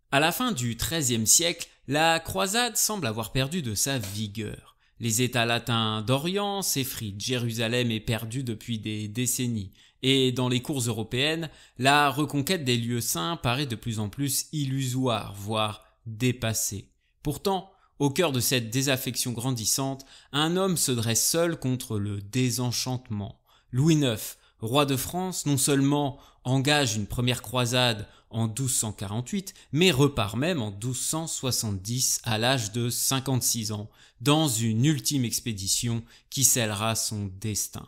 À la fin du XIIIe siècle, la croisade semble avoir perdu de sa vigueur. Les États latins d'Orient s'effritent, Jérusalem est perdue depuis des décennies, et dans les cours européennes, la reconquête des lieux saints paraît de plus en plus illusoire, voire dépassée. Pourtant, au cœur de cette désaffection grandissante, un homme se dresse seul contre le désenchantement. Louis IX, roi de France, non seulement engage une première croisade en 1248, mais repart même en 1270 à l'âge de 56 ans, dans une ultime expédition qui scellera son destin.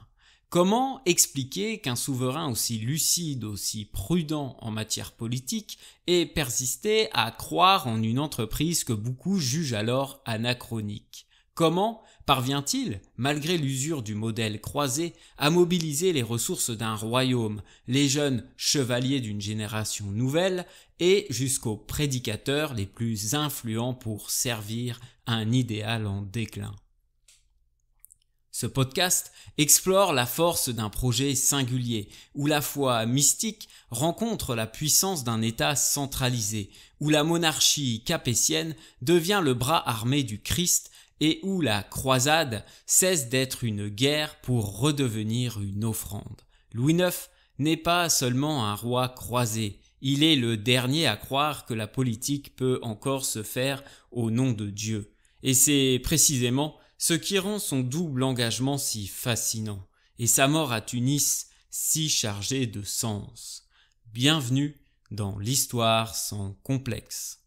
Comment expliquer qu'un souverain aussi lucide, aussi prudent en matière politique ait persisté à croire en une entreprise que beaucoup jugent alors anachronique ? Comment parvient-il, malgré l'usure du modèle croisé, à mobiliser les ressources d'un royaume, les jeunes chevaliers d'une génération nouvelle et jusqu'aux prédicateurs les plus influents pour servir un idéal en déclin ? Ce podcast explore la force d'un projet singulier, où la foi mystique rencontre la puissance d'un État centralisé, où la monarchie capétienne devient le bras armé du Christ et où la croisade cesse d'être une guerre pour redevenir une offrande. Louis IX n'est pas seulement un roi croisé, il est le dernier à croire que la politique peut encore se faire au nom de Dieu. Et c'est précisément ce qui rend son double engagement si fascinant, et sa mort à Tunis si chargée de sens. Bienvenue dans l'histoire sans complexe.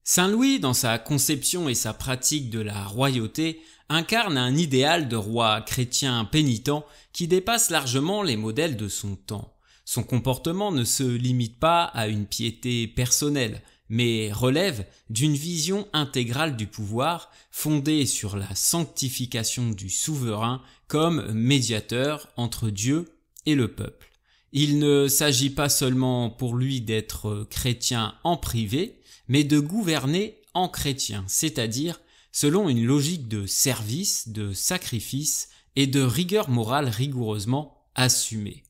Saint Louis, dans sa conception et sa pratique de la royauté, incarne un idéal de roi chrétien pénitent qui dépasse largement les modèles de son temps. Son comportement ne se limite pas à une piété personnelle, mais relève d'une vision intégrale du pouvoir fondée sur la sanctification du souverain comme médiateur entre Dieu et le peuple. Il ne s'agit pas seulement pour lui d'être chrétien en privé, mais de gouverner en chrétien, c'est-à-dire selon une logique de service, de sacrifice et de rigueur morale rigoureusement assumée.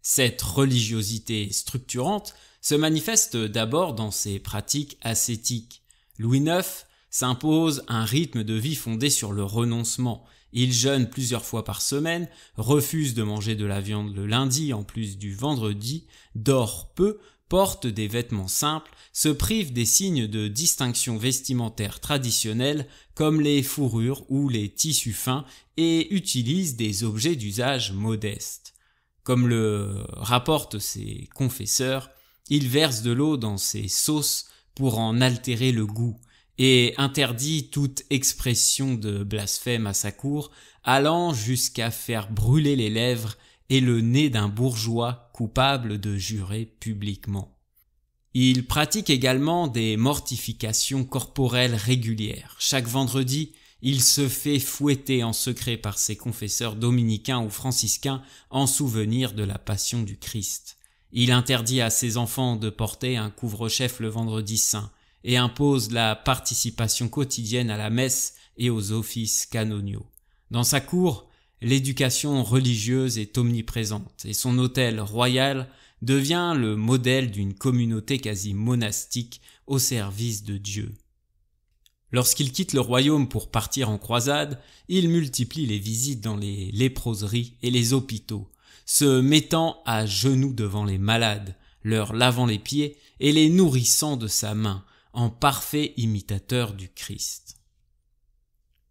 Cette religiosité structurante se manifeste d'abord dans ses pratiques ascétiques. Louis IX s'impose un rythme de vie fondé sur le renoncement. Il jeûne plusieurs fois par semaine, refuse de manger de la viande le lundi en plus du vendredi, dort peu, porte des vêtements simples, se prive des signes de distinction vestimentaire traditionnels comme les fourrures ou les tissus fins et utilise des objets d'usage modeste. Comme le rapportent ses confesseurs, il verse de l'eau dans ses sauces pour en altérer le goût et interdit toute expression de blasphème à sa cour, allant jusqu'à faire brûler les lèvres et le nez d'un bourgeois coupable de jurer publiquement. Il pratique également des mortifications corporelles régulières. Chaque vendredi, il se fait fouetter en secret par ses confesseurs dominicains ou franciscains en souvenir de la passion du Christ. Il interdit à ses enfants de porter un couvre-chef le vendredi saint et impose la participation quotidienne à la messe et aux offices canoniaux. Dans sa cour, l'éducation religieuse est omniprésente et son hôtel royal devient le modèle d'une communauté quasi monastique au service de Dieu. Lorsqu'il quitte le royaume pour partir en croisade, il multiplie les visites dans les léproseries et les hôpitaux, se mettant à genoux devant les malades, leur lavant les pieds et les nourrissant de sa main, en parfait imitateur du Christ.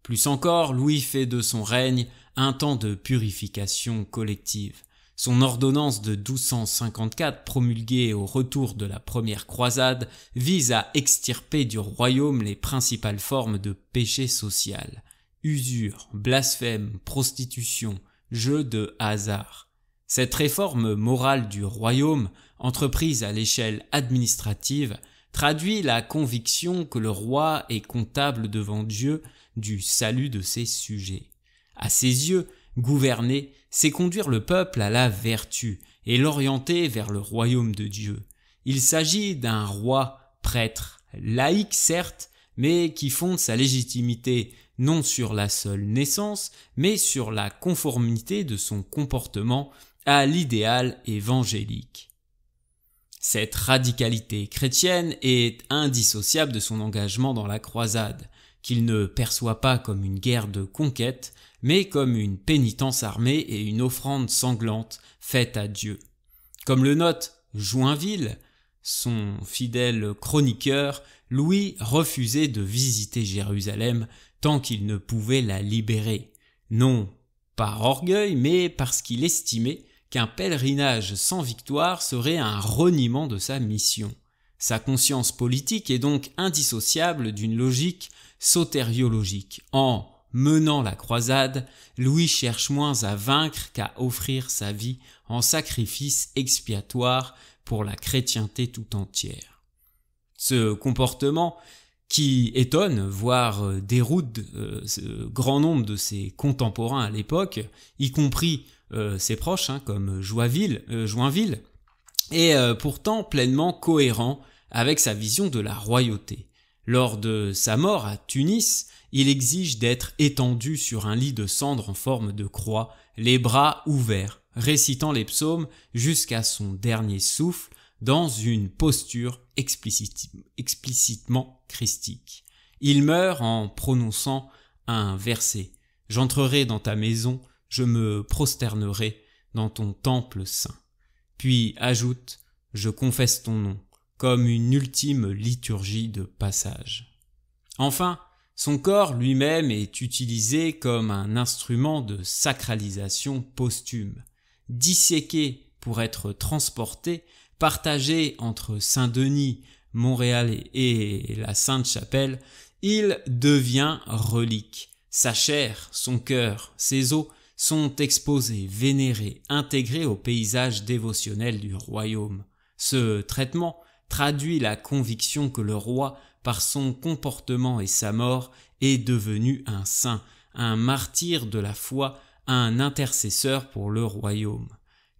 Plus encore, Louis fait de son règne un temps de purification collective. Son ordonnance de 1254, promulguée au retour de la première croisade, vise à extirper du royaume les principales formes de péché social: usure, blasphème, prostitution, jeu de hasard. Cette réforme morale du royaume, entreprise à l'échelle administrative, traduit la conviction que le roi est comptable devant Dieu du salut de ses sujets. À ses yeux, gouverner, c'est conduire le peuple à la vertu et l'orienter vers le royaume de Dieu. Il s'agit d'un roi prêtre, laïque certes, mais qui fonde sa légitimité non sur la seule naissance, mais sur la conformité de son comportement à l'idéal évangélique. Cette radicalité chrétienne est indissociable de son engagement dans la croisade, qu'il ne perçoit pas comme une guerre de conquête, mais comme une pénitence armée et une offrande sanglante faite à Dieu. Comme le note Joinville, son fidèle chroniqueur, Louis refusait de visiter Jérusalem tant qu'il ne pouvait la libérer, non par orgueil, mais parce qu'il estimait qu'un pèlerinage sans victoire serait un reniement de sa mission. Sa conscience politique est donc indissociable d'une logique sotériologique. En menant la croisade, Louis cherche moins à vaincre qu'à offrir sa vie en sacrifice expiatoire pour la chrétienté tout entière. Ce comportement qui étonne, voire déroute ce grand nombre de ses contemporains à l'époque, y compris ses proches comme Joinville, est pourtant pleinement cohérent avec sa vision de la royauté. Lors de sa mort à Tunis, il exige d'être étendu sur un lit de cendre en forme de croix, les bras ouverts, récitant les psaumes jusqu'à son dernier souffle dans une posture explicitement christique. Il meurt en prononçant un verset « J'entrerai dans ta maison, je me prosternerai dans ton temple saint ». Puis ajoute « Je confesse ton nom » comme une ultime liturgie de passage. Enfin, son corps lui-même est utilisé comme un instrument de sacralisation posthume. Disséqué pour être transporté, partagé entre Saint-Denis, Montréal et la Sainte-Chapelle, il devient relique. Sa chair, son cœur, ses os sont exposés, vénérés, intégrés au paysage dévotionnel du royaume. Ce traitement traduit la conviction que le roi, par son comportement et sa mort, est devenu un saint, un martyr de la foi, un intercesseur pour le royaume.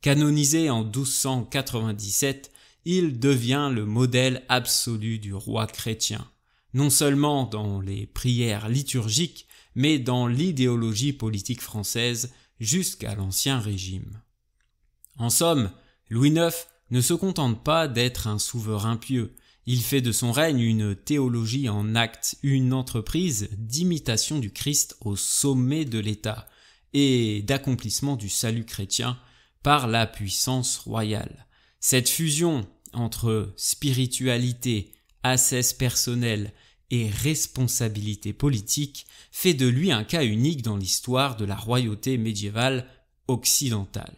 Canonisé en 1297, il devient le modèle absolu du roi chrétien, non seulement dans les prières liturgiques, mais dans l'idéologie politique française jusqu'à l'Ancien Régime. En somme, Louis IX ne se contente pas d'être un souverain pieux, il fait de son règne une théologie en actes, une entreprise d'imitation du Christ au sommet de l'État et d'accomplissement du salut chrétien par la puissance royale. Cette fusion entre spiritualité, assise personnelle et responsabilité politique fait de lui un cas unique dans l'histoire de la royauté médiévale occidentale.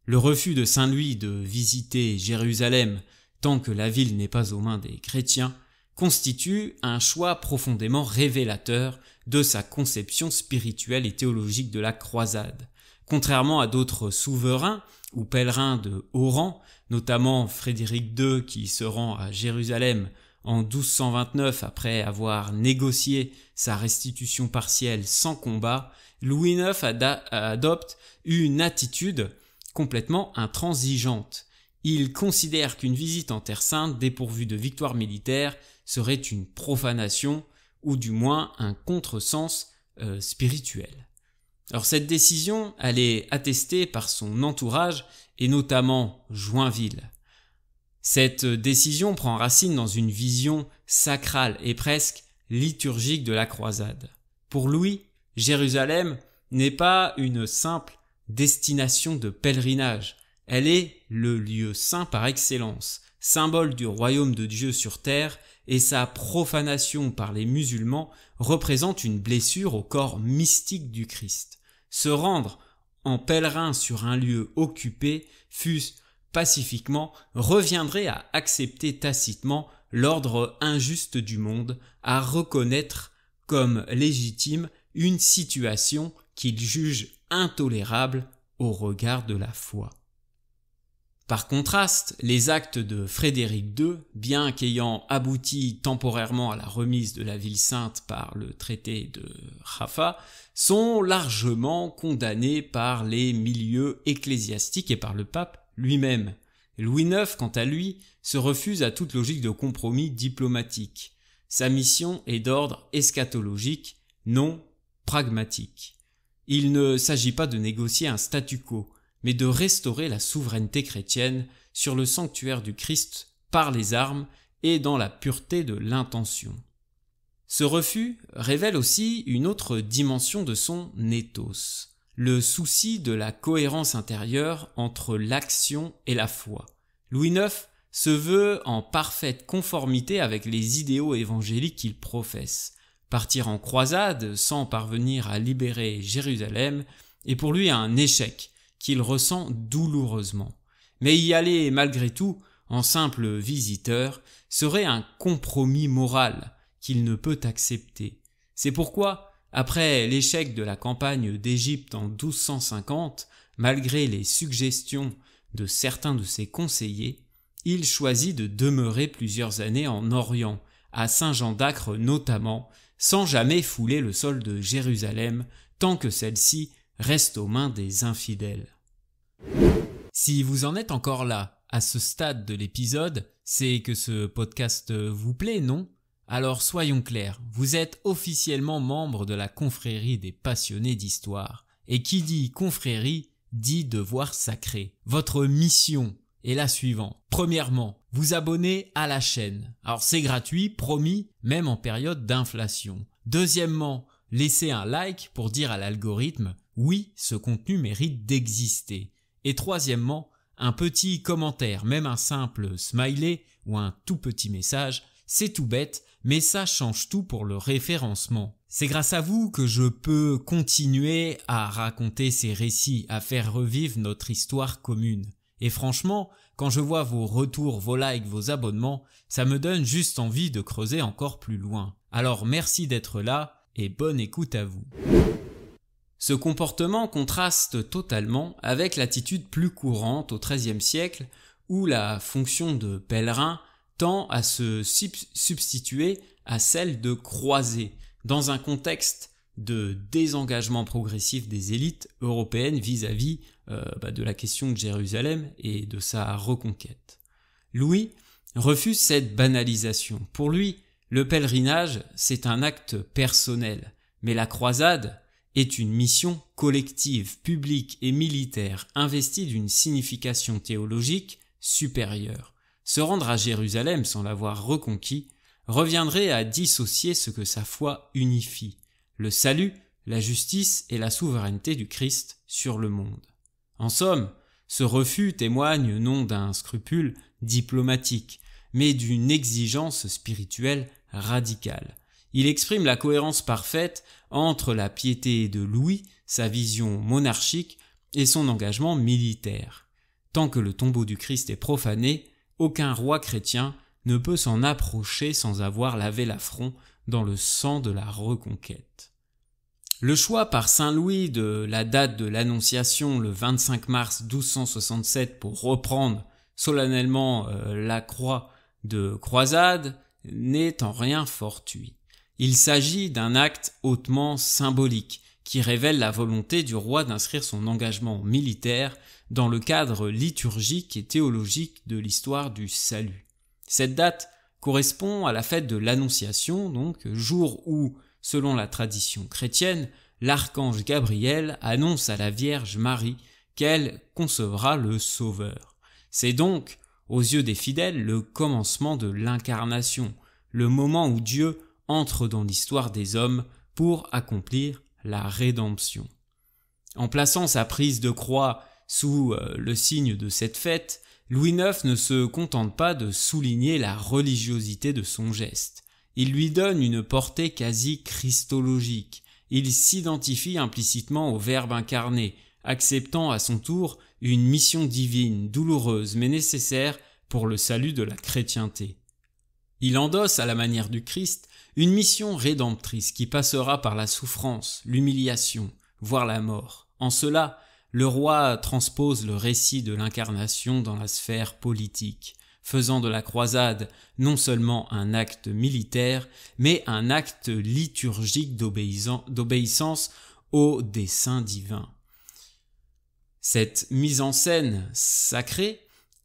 Le refus de Saint Louis de visiter Jérusalem tant que la ville n'est pas aux mains des chrétiens constitue un choix profondément révélateur de sa conception spirituelle et théologique de la croisade. Contrairement à d'autres souverains ou pèlerins de haut rang, notamment Frédéric II qui se rend à Jérusalem en 1229 après avoir négocié sa restitution partielle sans combat, Louis IX adopte une attitude complètement intransigeante. Il considère qu'une visite en Terre Sainte dépourvue de victoire militaire serait une profanation ou du moins un contresens spirituel. Alors cette décision, elle est attestée par son entourage et notamment Joinville. Cette décision prend racine dans une vision sacrale et presque liturgique de la croisade. Pour Louis, Jérusalem n'est pas une simple destination de pèlerinage, elle est le lieu saint par excellence, symbole du royaume de Dieu sur terre, et sa profanation par les musulmans représente une blessure au corps mystique du Christ. Se rendre en pèlerin sur un lieu occupé, fût-ce pacifiquement, reviendrait à accepter tacitement l'ordre injuste du monde, à reconnaître comme légitime une situation qu'il juge intolérable au regard de la foi. Par contraste, les actes de Frédéric II, bien qu'ayant abouti temporairement à la remise de la ville sainte par le traité de Jaffa, sont largement condamnés par les milieux ecclésiastiques et par le pape lui-même. Louis IX, quant à lui, se refuse à toute logique de compromis diplomatique. Sa mission est d'ordre eschatologique, non pragmatique. Il ne s'agit pas de négocier un statu quo, mais de restaurer la souveraineté chrétienne sur le sanctuaire du Christ par les armes et dans la pureté de l'intention. Ce refus révèle aussi une autre dimension de son ethos, le souci de la cohérence intérieure entre l'action et la foi. Louis IX se veut en parfaite conformité avec les idéaux évangéliques qu'il professe. Partir en croisade sans parvenir à libérer Jérusalem est pour lui un échec qu'il ressent douloureusement. Mais y aller malgré tout, en simple visiteur, serait un compromis moral qu'il ne peut accepter. C'est pourquoi, après l'échec de la campagne d'Égypte en 1250, malgré les suggestions de certains de ses conseillers, il choisit de demeurer plusieurs années en Orient, à Saint-Jean d'Acre notamment, sans jamais fouler le sol de Jérusalem, tant que celle-ci reste aux mains des infidèles. Si vous en êtes encore là, à ce stade de l'épisode, c'est que ce podcast vous plaît, non ? Alors soyons clairs, vous êtes officiellement membre de la confrérie des passionnés d'histoire. Et qui dit confrérie, dit devoir sacré. Votre mission est la suivante. Premièrement, vous abonner à la chaîne. Alors c'est gratuit, promis, même en période d'inflation. Deuxièmement, laissez un like pour dire à l'algorithme « Oui, ce contenu mérite d'exister ». Et troisièmement, un petit commentaire, même un simple smiley ou un tout petit message, c'est tout bête, mais ça change tout pour le référencement. C'est grâce à vous que je peux continuer à raconter ces récits, à faire revivre notre histoire commune. Et franchement, quand je vois vos retours, vos likes, vos abonnements, ça me donne juste envie de creuser encore plus loin. Alors merci d'être là et bonne écoute à vous. Ce comportement contraste totalement avec l'attitude plus courante au XIIIe siècle où la fonction de pèlerin tend à se substituer à celle de croisé dans un contexte de désengagement progressif des élites européennes vis-à-vis de la question de Jérusalem et de sa reconquête. Louis refuse cette banalisation. Pour lui, le pèlerinage, c'est un acte personnel, mais la croisade est une mission collective, publique et militaire, investie d'une signification théologique supérieure. Se rendre à Jérusalem sans l'avoir reconquis reviendrait à dissocier ce que sa foi unifie, le salut, la justice et la souveraineté du Christ sur le monde. En somme, ce refus témoigne non d'un scrupule diplomatique, mais d'une exigence spirituelle radicale. Il exprime la cohérence parfaite entre la piété de Louis, sa vision monarchique et son engagement militaire. Tant que le tombeau du Christ est profané, aucun roi chrétien ne peut s'en approcher sans avoir lavé l'affront dans le sang de la reconquête. Le choix par Saint Louis de la date de l'Annonciation le 25 mars 1267 pour reprendre solennellement la croix de croisade n'est en rien fortuit. Il s'agit d'un acte hautement symbolique qui révèle la volonté du roi d'inscrire son engagement militaire dans le cadre liturgique et théologique de l'histoire du salut. Cette date correspond à la fête de l'Annonciation, donc jour où, selon la tradition chrétienne, l'archange Gabriel annonce à la Vierge Marie qu'elle concevra le Sauveur. C'est donc, aux yeux des fidèles, le commencement de l'incarnation, le moment où Dieu entre dans l'histoire des hommes pour accomplir la rédemption. En plaçant sa prise de croix sous le signe de cette fête, Louis IX ne se contente pas de souligner la religiosité de son geste. Il lui donne une portée quasi christologique. Il s'identifie implicitement au Verbe incarné, acceptant à son tour une mission divine, douloureuse mais nécessaire pour le salut de la chrétienté. Il endosse à la manière du Christ une mission rédemptrice qui passera par la souffrance, l'humiliation, voire la mort. En cela, le roi transpose le récit de l'incarnation dans la sphère politique, faisant de la croisade non seulement un acte militaire, mais un acte liturgique d'obéissance au dessein divin. Cette mise en scène sacrée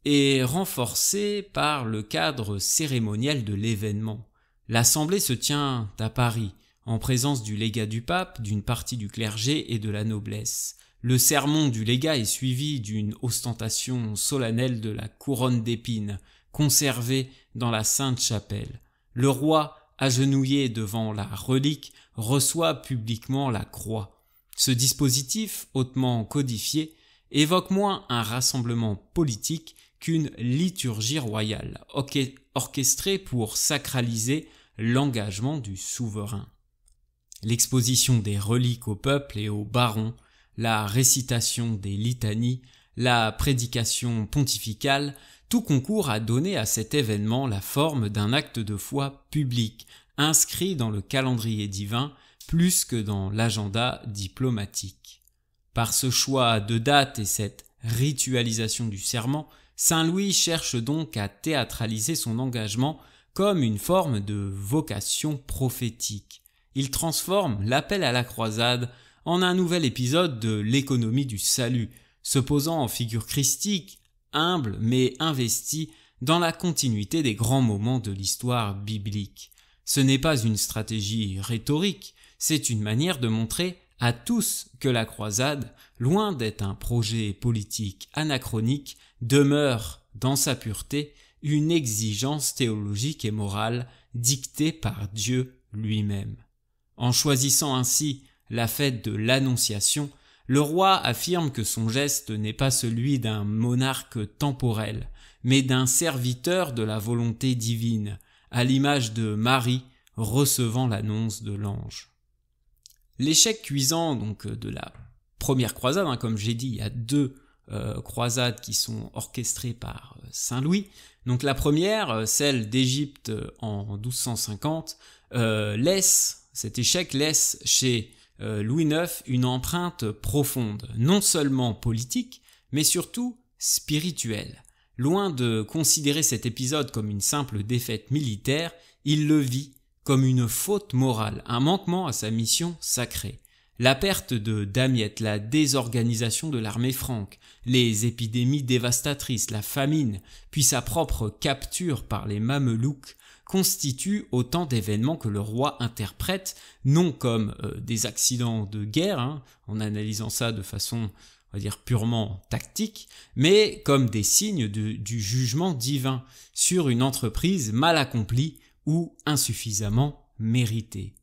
est renforcée par le cadre cérémoniel de l'événement. L'assemblée se tient à Paris, en présence du légat du pape, d'une partie du clergé et de la noblesse. Le sermon du légat est suivi d'une ostentation solennelle de la couronne d'épines, conservée dans la Sainte Chapelle. Le roi, agenouillé devant la relique, reçoit publiquement la croix. Ce dispositif, hautement codifié, évoque moins un rassemblement politique qu'une liturgie royale, orchestrée pour sacraliser l'engagement du souverain. L'exposition des reliques au peuple et aux barons, la récitation des litanies, la prédication pontificale, tout concourt à donner à cet événement la forme d'un acte de foi public, inscrit dans le calendrier divin plus que dans l'agenda diplomatique. Par ce choix de date et cette ritualisation du serment, Saint Louis cherche donc à théâtraliser son engagement comme une forme de vocation prophétique. Il transforme l'appel à la croisade en un nouvel épisode de l'économie du salut, se posant en figure christique, humble mais investie dans la continuité des grands moments de l'histoire biblique. Ce n'est pas une stratégie rhétorique, c'est une manière de montrer à tous que la croisade, loin d'être un projet politique anachronique, demeure, dans sa pureté, une exigence théologique et morale dictée par Dieu lui-même. En choisissant ainsi la fête de l'Annonciation, le roi affirme que son geste n'est pas celui d'un monarque temporel, mais d'un serviteur de la volonté divine, à l'image de Marie recevant l'annonce de l'ange. L'échec cuisant donc de la première croisade, comme j'ai dit, il y a deux croisades qui sont orchestrées par Saint Louis. Donc la première, celle d'Égypte en 1250, cet échec laisse chez Louis IX une empreinte profonde, non seulement politique, mais surtout spirituelle. Loin de considérer cet épisode comme une simple défaite militaire, il le vit comme une faute morale, un manquement à sa mission sacrée. La perte de Damiette, la désorganisation de l'armée franque, les épidémies dévastatrices, la famine, puis sa propre capture par les Mamelouks constituent autant d'événements que le roi interprète non comme des accidents de guerre, en analysant ça de façon, on va dire, purement tactique, mais comme des signes du jugement divin sur une entreprise mal accomplie ou insuffisamment méritée.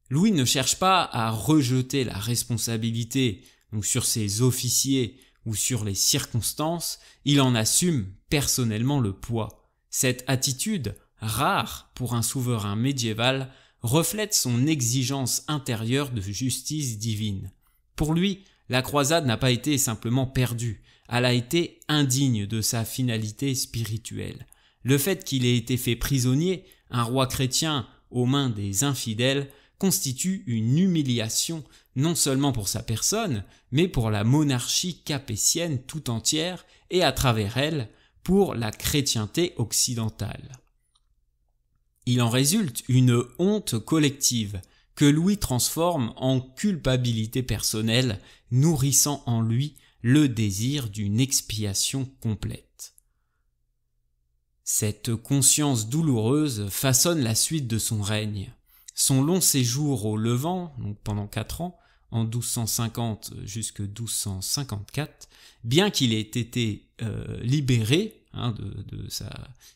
Louis ne cherche pas à rejeter la responsabilité donc sur ses officiers ou sur les circonstances, il en assume personnellement le poids. Cette attitude, rare pour un souverain médiéval, reflète son exigence intérieure de justice divine. Pour lui, la croisade n'a pas été simplement perdue, elle a été indigne de sa finalité spirituelle. Le fait qu'il ait été fait prisonnier, un roi chrétien aux mains des infidèles, constitue une humiliation non seulement pour sa personne, mais pour la monarchie capétienne tout entière et à travers elle, pour la chrétienté occidentale. Il en résulte une honte collective que Louis transforme en culpabilité personnelle, nourrissant en lui le désir d'une expiation complète. Cette conscience douloureuse façonne la suite de son règne. Son long séjour au Levant, donc pendant 4 ans, en 1250 jusqu'à 1254, bien qu'il ait été libéré,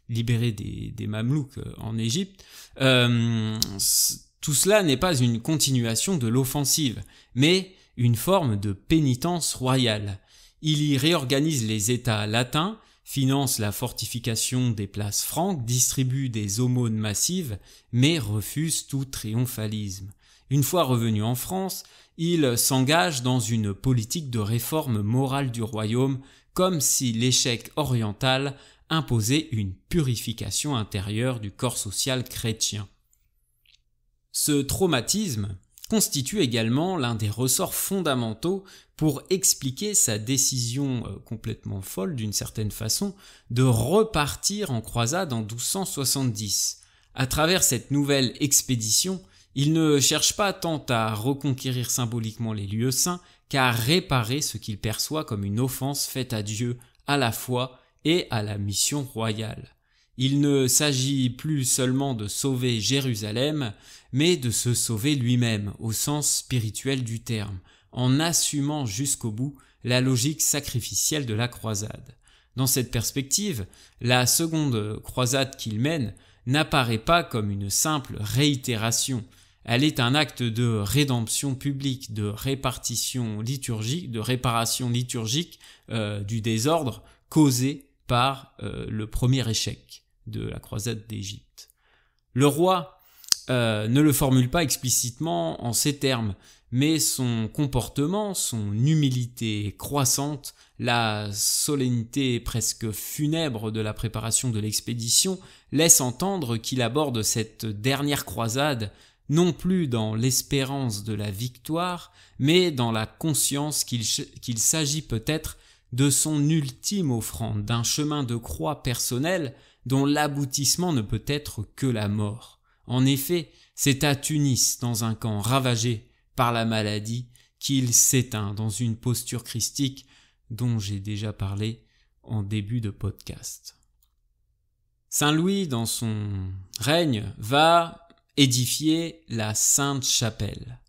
libéré des Mamelouks en Égypte, tout cela n'est pas une continuation de l'offensive, mais une forme de pénitence royale. Il y réorganise les États latins, finance la fortification des places franques, distribue des aumônes massives, mais refuse tout triomphalisme. Une fois revenu en France, il s'engage dans une politique de réforme morale du royaume, comme si l'échec oriental imposait une purification intérieure du corps social chrétien. Ce traumatisme constitue également l'un des ressorts fondamentaux pour expliquer sa décision complètement folle d'une certaine façon de repartir en croisade en 1270. À travers cette nouvelle expédition, il ne cherche pas tant à reconquérir symboliquement les lieux saints qu'à réparer ce qu'il perçoit comme une offense faite à Dieu, à la foi et à la mission royale. Il ne s'agit plus seulement de sauver Jérusalem, mais de se sauver lui-même, au sens spirituel du terme, en assumant jusqu'au bout la logique sacrificielle de la croisade. Dans cette perspective, la seconde croisade qu'il mène n'apparaît pas comme une simple réitération. Elle est un acte de rédemption publique, de réparation liturgique du désordre causé par le premier échec de la croisade d'Égypte. Le roi ne le formule pas explicitement en ces termes, mais son comportement, son humilité croissante, la solennité presque funèbre de la préparation de l'expédition laissent entendre qu'il aborde cette dernière croisade non plus dans l'espérance de la victoire, mais dans la conscience qu'il s'agit peut-être de son ultime offrande, d'un chemin de croix personnel dont l'aboutissement ne peut être que la mort. En effet, c'est à Tunis, dans un camp ravagé par la maladie, qu'il s'éteint dans une posture christique dont j'ai déjà parlé en début de podcast. Saint Louis, dans son règne, va édifier la Sainte Chapelle.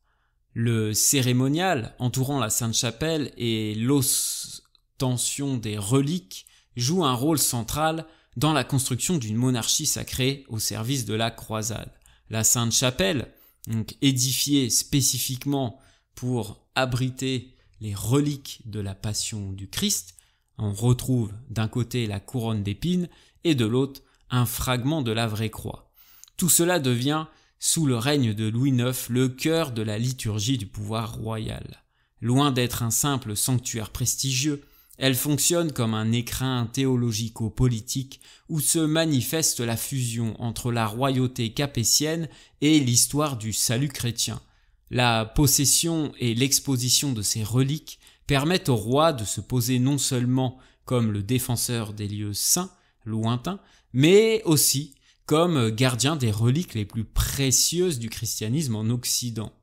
Le cérémonial entourant la Sainte Chapelle et l'ostension des reliques jouent un rôle central dans la construction d'une monarchie sacrée au service de la croisade. La Sainte Chapelle, donc édifiée spécifiquement pour abriter les reliques de la Passion du Christ, on retrouve d'un côté la couronne d'épines et de l'autre un fragment de la vraie croix. Tout cela devient, sous le règne de Louis IX, le cœur de la liturgie du pouvoir royal. Loin d'être un simple sanctuaire prestigieux, elle fonctionne comme un écrin théologico-politique où se manifeste la fusion entre la royauté capétienne et l'histoire du salut chrétien. La possession et l'exposition de ces reliques permettent au roi de se poser non seulement comme le défenseur des lieux saints, lointains, mais aussi comme gardien des reliques les plus précieuses du christianisme en Occident.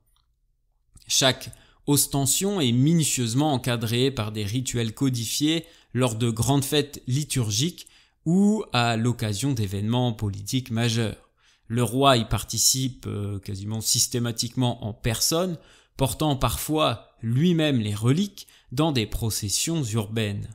Chaque ostension est minutieusement encadrée par des rituels codifiés lors de grandes fêtes liturgiques ou à l'occasion d'événements politiques majeurs. Le roi y participe quasiment systématiquement en personne, portant parfois lui-même les reliques dans des processions urbaines.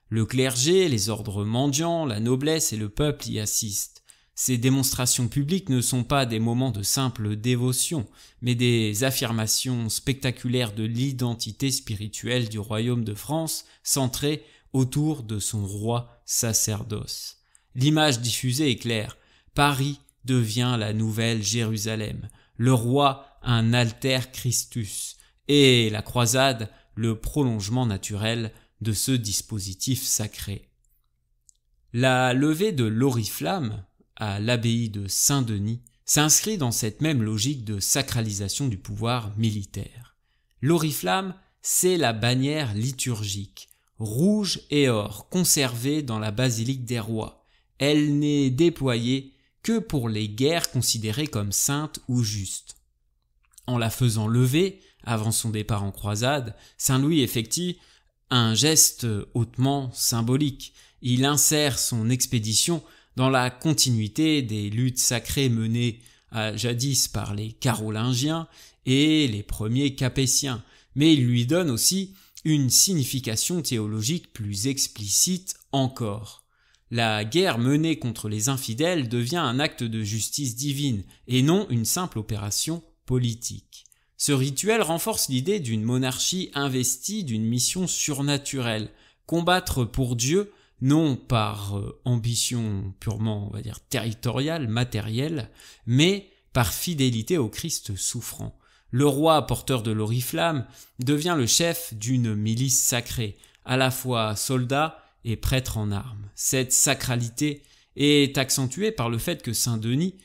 Le clergé, les ordres mendiants, la noblesse et le peuple y assistent. Ces démonstrations publiques ne sont pas des moments de simple dévotion, mais des affirmations spectaculaires de l'identité spirituelle du royaume de France, centrée autour de son roi sacerdoce. L'image diffusée est claire. Paris devient la nouvelle Jérusalem, le roi un alter Christus, et la croisade le prolongement naturel de ce dispositif sacré. La levée de l'oriflamme à l'abbaye de Saint-Denis s'inscrit dans cette même logique de sacralisation du pouvoir militaire. L'oriflamme, c'est la bannière liturgique, rouge et or, conservée dans la basilique des rois. Elle n'est déployée que pour les guerres considérées comme saintes ou justes. En la faisant lever, avant son départ en croisade, Saint Louis effectue un geste hautement symbolique. Il insère son expédition dans la continuité des luttes sacrées menées jadis par les Carolingiens et les premiers Capétiens, mais il lui donne aussi une signification théologique plus explicite encore. La guerre menée contre les infidèles devient un acte de justice divine et non une simple opération politique. Ce rituel renforce l'idée d'une monarchie investie d'une mission surnaturelle, combattre pour Dieu non par ambition purement, on va dire, territoriale, matérielle, mais par fidélité au Christ souffrant. Le roi, porteur de l'oriflamme, devient le chef d'une milice sacrée, à la fois soldat et prêtre en armes. Cette sacralité est accentuée par le fait que Saint-Denis,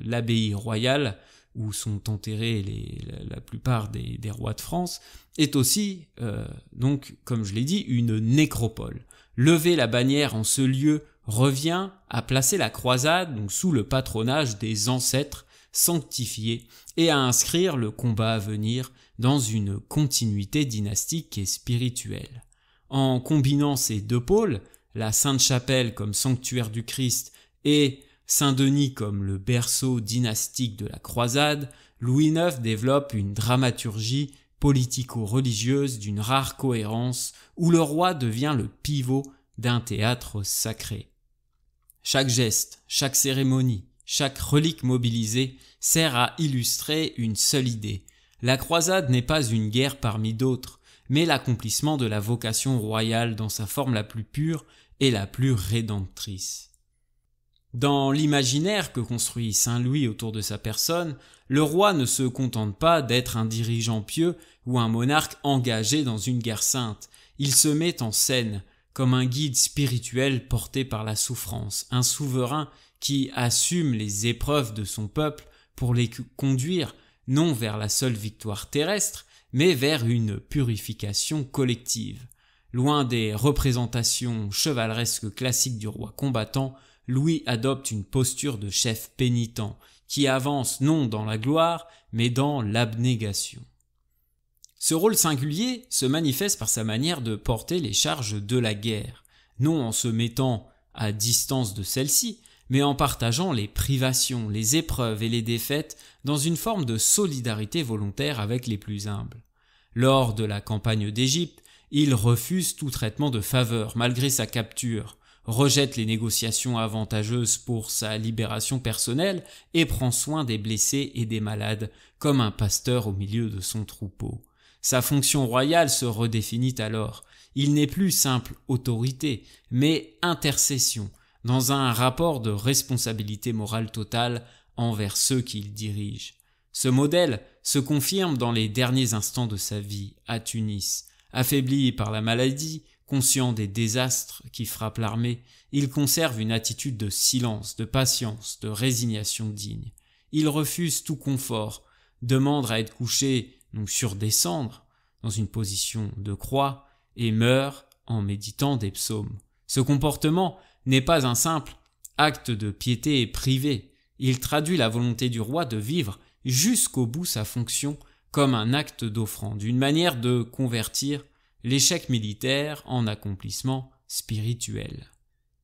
l'abbaye royale, où sont enterrés la plupart des rois de France, est aussi, comme je l'ai dit, une nécropole. Lever la bannière en ce lieu revient à placer la croisade sous le patronage des ancêtres sanctifiés et à inscrire le combat à venir dans une continuité dynastique et spirituelle. En combinant ces deux pôles, la Sainte Chapelle comme sanctuaire du Christ Et Saint-Denis comme le berceau dynastique de la croisade, Louis IX développe une dramaturgie politico-religieuse d'une rare cohérence où le roi devient le pivot d'un théâtre sacré. Chaque geste, chaque cérémonie, chaque relique mobilisée sert à illustrer une seule idée. La croisade n'est pas une guerre parmi d'autres, mais l'accomplissement de la vocation royale dans sa forme la plus pure et la plus rédemptrice. Dans l'imaginaire que construit Saint Louis autour de sa personne, le roi ne se contente pas d'être un dirigeant pieux ou un monarque engagé dans une guerre sainte. Il se met en scène comme un guide spirituel porté par la souffrance, un souverain qui assume les épreuves de son peuple pour les conduire non vers la seule victoire terrestre, mais vers une purification collective. Loin des représentations chevaleresques classiques du roi combattant, Louis adopte une posture de chef pénitent, qui avance non dans la gloire, mais dans l'abnégation. Ce rôle singulier se manifeste par sa manière de porter les charges de la guerre, non en se mettant à distance de celle-ci, mais en partageant les privations, les épreuves et les défaites dans une forme de solidarité volontaire avec les plus humbles. Lors de la campagne d'Égypte, il refuse tout traitement de faveur malgré sa capture, rejette les négociations avantageuses pour sa libération personnelle et prend soin des blessés et des malades comme un pasteur au milieu de son troupeau. Sa fonction royale se redéfinit alors. Il n'est plus simple autorité, mais intercession, dans un rapport de responsabilité morale totale envers ceux qu'il dirige. Ce modèle se confirme dans les derniers instants de sa vie à Tunis. Affaibli par la maladie, conscient des désastres qui frappent l'armée, il conserve une attitude de silence, de patience, de résignation digne. Il refuse tout confort, demande à être couché sur des cendres, dans une position de croix, et meurt en méditant des psaumes. Ce comportement n'est pas un simple acte de piété privé. Il traduit la volonté du roi de vivre jusqu'au bout sa fonction comme un acte d'offrande, une manière de convertir l'échec militaire en accomplissement spirituel.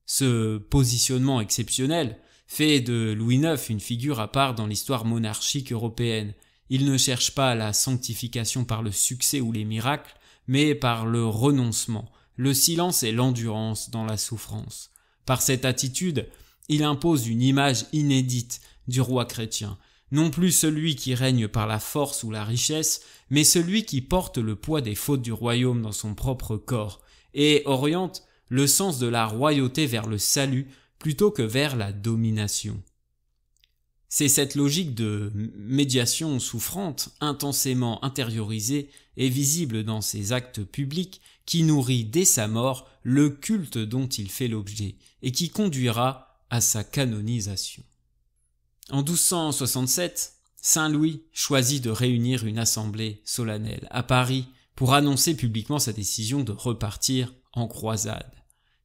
Ce positionnement exceptionnel fait de Louis IX une figure à part dans l'histoire monarchique européenne. Il ne cherche pas la sanctification par le succès ou les miracles, mais par le renoncement, le silence et l'endurance dans la souffrance. Par cette attitude, il impose une image inédite du roi chrétien, non plus celui qui règne par la force ou la richesse, mais celui qui porte le poids des fautes du royaume dans son propre corps, et oriente le sens de la royauté vers le salut plutôt que vers la domination. C'est cette logique de médiation souffrante, intensément intériorisée et visible dans ses actes publics, qui nourrit dès sa mort le culte dont il fait l'objet et qui conduira à sa canonisation. En 1267, Saint Louis choisit de réunir une assemblée solennelle à Paris pour annoncer publiquement sa décision de repartir en croisade.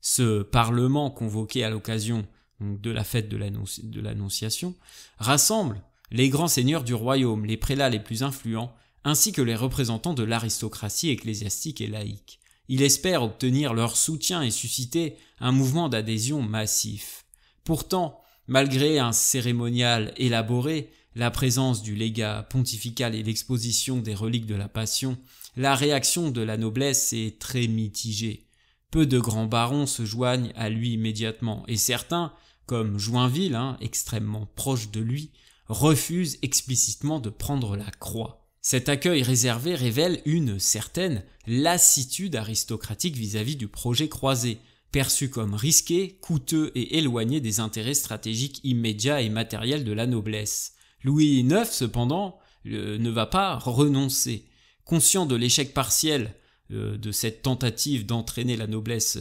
Ce parlement convoqué à l'occasion de la fête de l'Annonciation rassemble les grands seigneurs du royaume, les prélats les plus influents, ainsi que les représentants de l'aristocratie ecclésiastique et laïque. Il espère obtenir leur soutien et susciter un mouvement d'adhésion massif. Pourtant, malgré un cérémonial élaboré, la présence du légat pontifical et l'exposition des reliques de la Passion, la réaction de la noblesse est très mitigée. Peu de grands barons se joignent à lui immédiatement, et certains, comme Joinville, extrêmement proche de lui, refusent explicitement de prendre la croix. Cet accueil réservé révèle une certaine lassitude aristocratique vis-à-vis du projet croisé, perçu comme risqué, coûteux et éloigné des intérêts stratégiques immédiats et matériels de la noblesse. Louis IX, cependant, ne va pas renoncer. Conscient de l'échec partiel de cette tentative d'entraîner la noblesse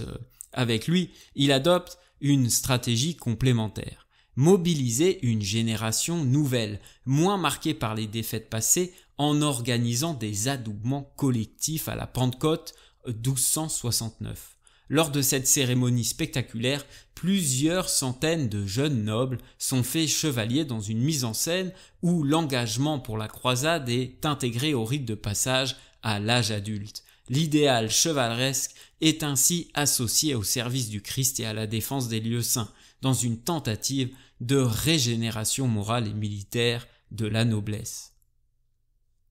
avec lui, il adopte une stratégie complémentaire. Mobiliser une génération nouvelle, moins marquée par les défaites passées, en organisant des adoubements collectifs à la Pentecôte 1269. Lors de cette cérémonie spectaculaire, plusieurs centaines de jeunes nobles sont faits chevaliers dans une mise en scène où l'engagement pour la croisade est intégré au rite de passage à l'âge adulte. L'idéal chevaleresque est ainsi associé au service du Christ et à la défense des lieux saints, dans une tentative de régénération morale et militaire de la noblesse.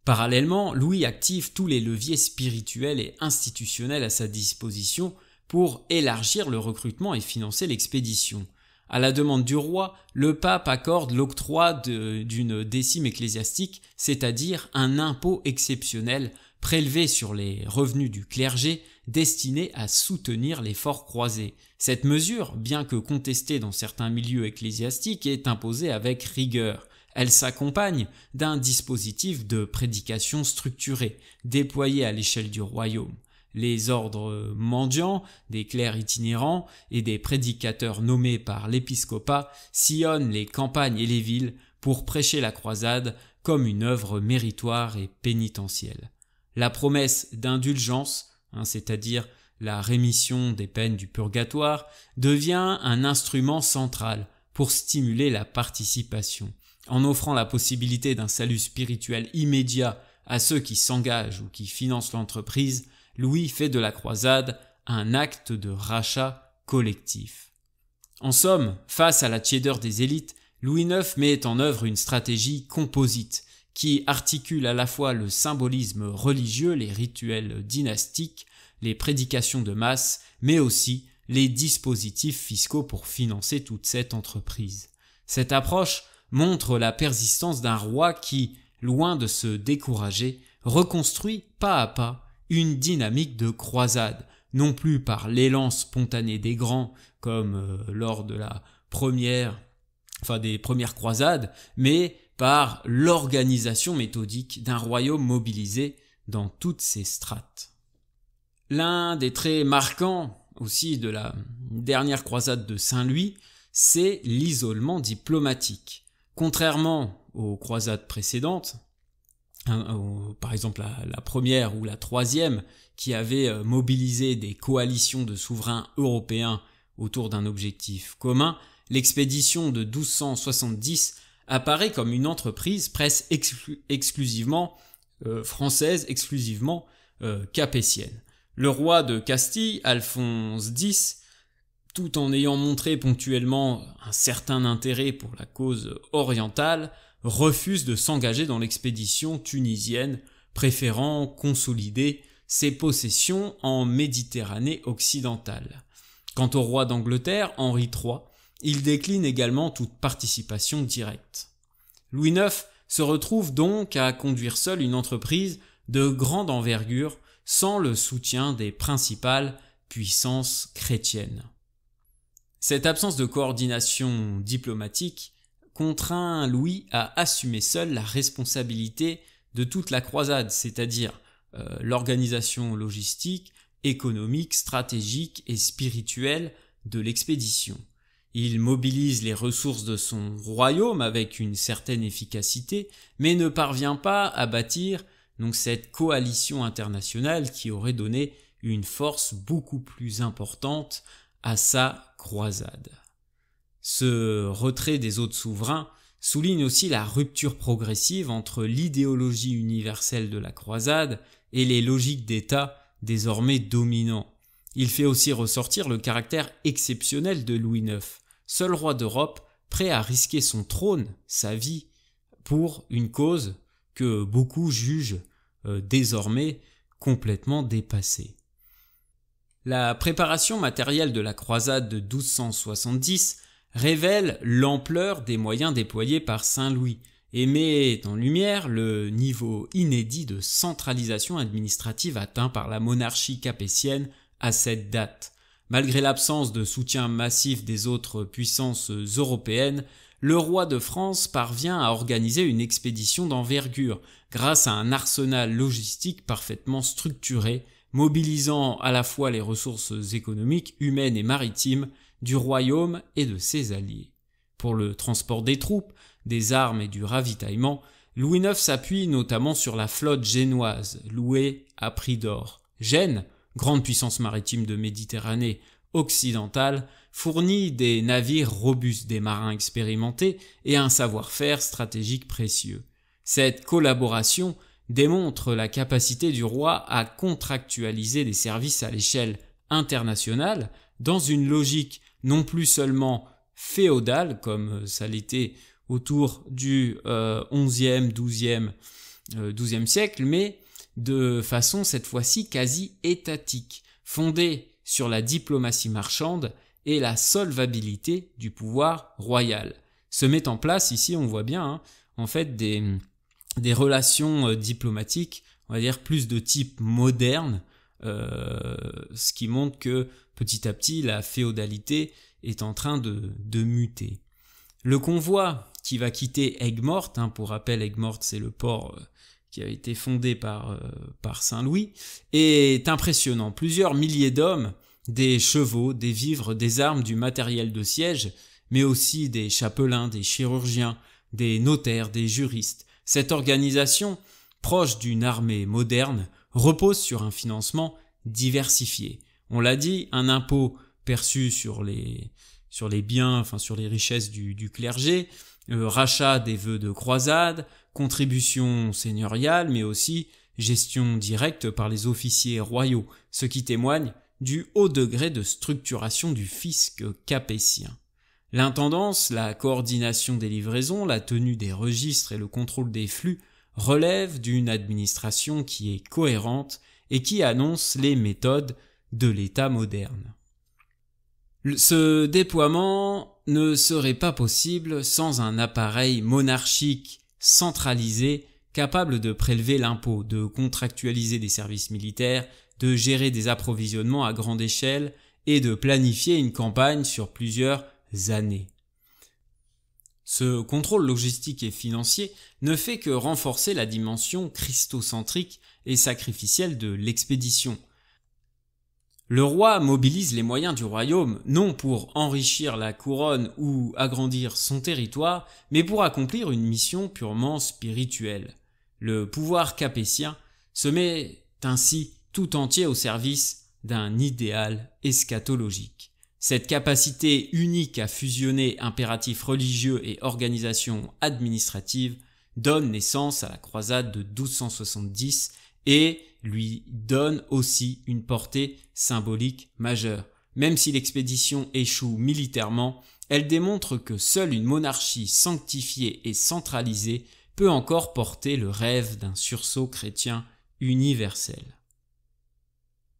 Parallèlement, Louis active tous les leviers spirituels et institutionnels à sa disposition pour élargir le recrutement et financer l'expédition. À la demande du roi, le pape accorde l'octroi d'une décime ecclésiastique, c'est-à-dire un impôt exceptionnel prélevé sur les revenus du clergé destiné à soutenir l'effort croisé. Cette mesure, bien que contestée dans certains milieux ecclésiastiques, est imposée avec rigueur. Elle s'accompagne d'un dispositif de prédication structuré, déployé à l'échelle du royaume. Les ordres mendiants, des clercs itinérants et des prédicateurs nommés par l'épiscopat sillonnent les campagnes et les villes pour prêcher la croisade comme une œuvre méritoire et pénitentielle. La promesse d'indulgence, c'est-à-dire la rémission des peines du purgatoire, devient un instrument central pour stimuler la participation. En offrant la possibilité d'un salut spirituel immédiat à ceux qui s'engagent ou qui financent l'entreprise, Louis fait de la croisade un acte de rachat collectif. En somme, face à la tiédeur des élites, Louis IX met en œuvre une stratégie composite qui articule à la fois le symbolisme religieux, les rituels dynastiques, les prédications de masse, mais aussi les dispositifs fiscaux pour financer toute cette entreprise. Cette approche montre la persistance d'un roi qui, loin de se décourager, reconstruit pas à pas une dynamique de croisade, non plus par l'élan spontané des grands, comme lors de des premières croisades, mais par l'organisation méthodique d'un royaume mobilisé dans toutes ses strates. L'un des traits marquants aussi de la dernière croisade de Saint-Louis, c'est l'isolement diplomatique. Contrairement aux croisades précédentes, par exemple la première ou la troisième, qui avaient mobilisé des coalitions de souverains européens autour d'un objectif commun, l'expédition de 1270 apparaît comme une entreprise presque exclusivement française, exclusivement capétienne. Le roi de Castille, Alphonse X, tout en ayant montré ponctuellement un certain intérêt pour la cause orientale, refuse de s'engager dans l'expédition tunisienne, préférant consolider ses possessions en Méditerranée occidentale. Quant au roi d'Angleterre, Henri III, il décline également toute participation directe. Louis IX se retrouve donc à conduire seul une entreprise de grande envergure sans le soutien des principales puissances chrétiennes. Cette absence de coordination diplomatique contraint Louis à assumer seul la responsabilité de toute la croisade, c'est-à-dire l'organisation logistique, économique, stratégique et spirituelle de l'expédition. Il mobilise les ressources de son royaume avec une certaine efficacité, mais ne parvient pas à bâtir cette coalition internationale qui aurait donné une force beaucoup plus importante à sa croisade. Ce retrait des autres souverains souligne aussi la rupture progressive entre l'idéologie universelle de la croisade et les logiques d'État désormais dominants. Il fait aussi ressortir le caractère exceptionnel de Louis IX, seul roi d'Europe prêt à risquer son trône, sa vie, pour une cause que beaucoup jugent désormais complètement dépassée. La préparation matérielle de la croisade de 1270 révèle l'ampleur des moyens déployés par Saint-Louis et met en lumière le niveau inédit de centralisation administrative atteint par la monarchie capétienne à cette date. Malgré l'absence de soutien massif des autres puissances européennes, le roi de France parvient à organiser une expédition d'envergure grâce à un arsenal logistique parfaitement structuré, mobilisant à la fois les ressources économiques, humaines et maritimes du royaume et de ses alliés. Pour le transport des troupes, des armes et du ravitaillement, Louis IX s'appuie notamment sur la flotte génoise, louée à prix d'or. Gênes, grande puissance maritime de Méditerranée occidentale, fournit des navires robustes, des marins expérimentés et un savoir-faire stratégique précieux. Cette collaboration démontre la capacité du roi à contractualiser des services à l'échelle internationale dans une logique non plus seulement féodal, comme ça l'était autour du 11e, 12e siècle, mais de façon cette fois-ci quasi étatique, fondée sur la diplomatie marchande et la solvabilité du pouvoir royal. Se met en place ici, on voit bien, en fait des relations diplomatiques, on va dire plus de type moderne, ce qui montre que petit à petit la féodalité est en train de muter. Le convoi qui va quitter Aigues-Mortes, pour rappel, Aigues-Mortes c'est le port qui a été fondé par Saint-Louis, est impressionnant. Plusieurs milliers d'hommes, des chevaux, des vivres, des armes, du matériel de siège, mais aussi des chapelains, des chirurgiens, des notaires, des juristes. Cette organisation, proche d'une armée moderne, repose sur un financement diversifié. On l'a dit, un impôt perçu sur les biens, sur les richesses du clergé, rachat des vœux de croisade, contribution seigneuriale, mais aussi gestion directe par les officiers royaux, ce qui témoigne du haut degré de structuration du fisc capétien. L'intendance, la coordination des livraisons, la tenue des registres et le contrôle des flux relèvent d'une administration qui est cohérente et qui annonce les méthodes de l'État moderne. Ce déploiement ne serait pas possible sans un appareil monarchique centralisé capable de prélever l'impôt, de contractualiser des services militaires, de gérer des approvisionnements à grande échelle et de planifier une campagne sur plusieurs années. Ce contrôle logistique et financier ne fait que renforcer la dimension christocentrique et sacrificielle de l'expédition. Le roi mobilise les moyens du royaume non pour enrichir la couronne ou agrandir son territoire, mais pour accomplir une mission purement spirituelle. Le pouvoir capétien se met ainsi tout entier au service d'un idéal eschatologique. Cette capacité unique à fusionner impératifs religieux et organisation administrative donne naissance à la croisade de 1270 et lui donne aussi une portée symbolique majeure. Même si l'expédition échoue militairement, elle démontre que seule une monarchie sanctifiée et centralisée peut encore porter le rêve d'un sursaut chrétien universel.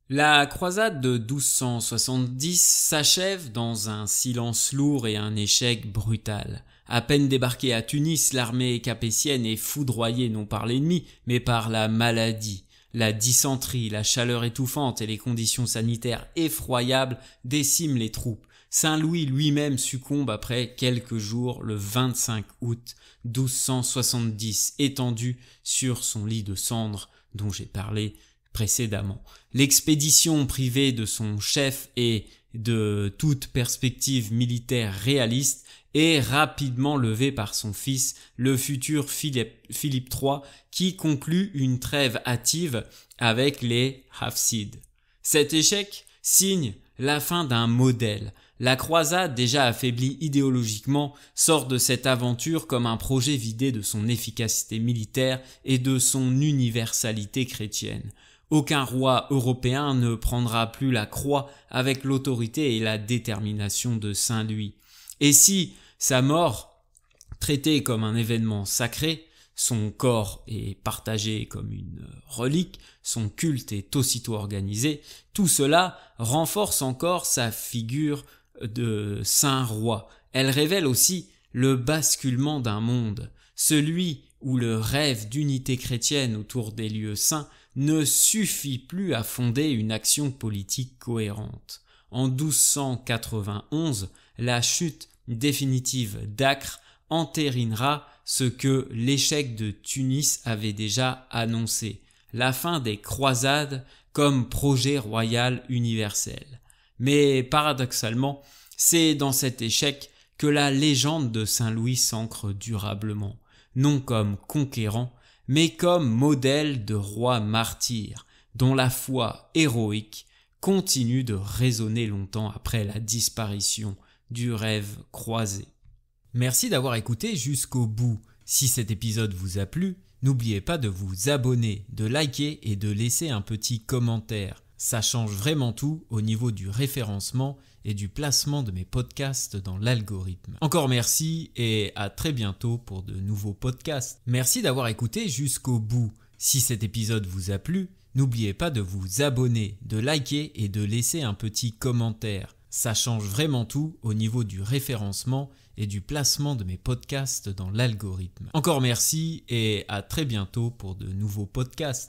La croisade de 1270 s'achève dans un silence lourd et un échec brutal. À peine débarquée à Tunis, l'armée capétienne est foudroyée non par l'ennemi, mais par la maladie. La dysenterie, la chaleur étouffante et les conditions sanitaires effroyables déciment les troupes. Saint-Louis lui-même succombe après quelques jours le 25 août 1270, étendu sur son lit de cendres dont j'ai parlé précédemment. L'expédition privée de son chef et de toute perspective militaire réaliste est rapidement levée par son fils, le futur Philippe III, qui conclut une trêve hâtive avec les Hafsides. Cet échec signe la fin d'un modèle. La croisade, déjà affaiblie idéologiquement, sort de cette aventure comme un projet vidé de son efficacité militaire et de son universalité chrétienne. Aucun roi européen ne prendra plus la croix avec l'autorité et la détermination de Saint-Louis. Et si sa mort, traitée comme un événement sacré, son corps est partagé comme une relique, son culte est aussitôt organisé, tout cela renforce encore sa figure de saint roi. Elle révèle aussi le basculement d'un monde, celui où le rêve d'unité chrétienne autour des lieux saints ne suffit plus à fonder une action politique cohérente. En 1291, la chute définitive d'Acre entérinera ce que l'échec de Tunis avait déjà annoncé, la fin des croisades comme projet royal universel. Mais paradoxalement, c'est dans cet échec que la légende de Saint-Louis s'ancre durablement, non comme conquérant, mais comme modèle de roi martyr, dont la foi héroïque continue de résonner longtemps après la disparition du rêve croisé. Merci d'avoir écouté jusqu'au bout. Si cet épisode vous a plu, n'oubliez pas de vous abonner, de liker et de laisser un petit commentaire. Ça change vraiment tout au niveau du référencement et du placement de mes podcasts dans l'algorithme. Encore merci et à très bientôt pour de nouveaux podcasts. Merci d'avoir écouté jusqu'au bout. Si cet épisode vous a plu, n'oubliez pas de vous abonner, de liker et de laisser un petit commentaire. Ça change vraiment tout au niveau du référencement et du placement de mes podcasts dans l'algorithme. Encore merci et à très bientôt pour de nouveaux podcasts.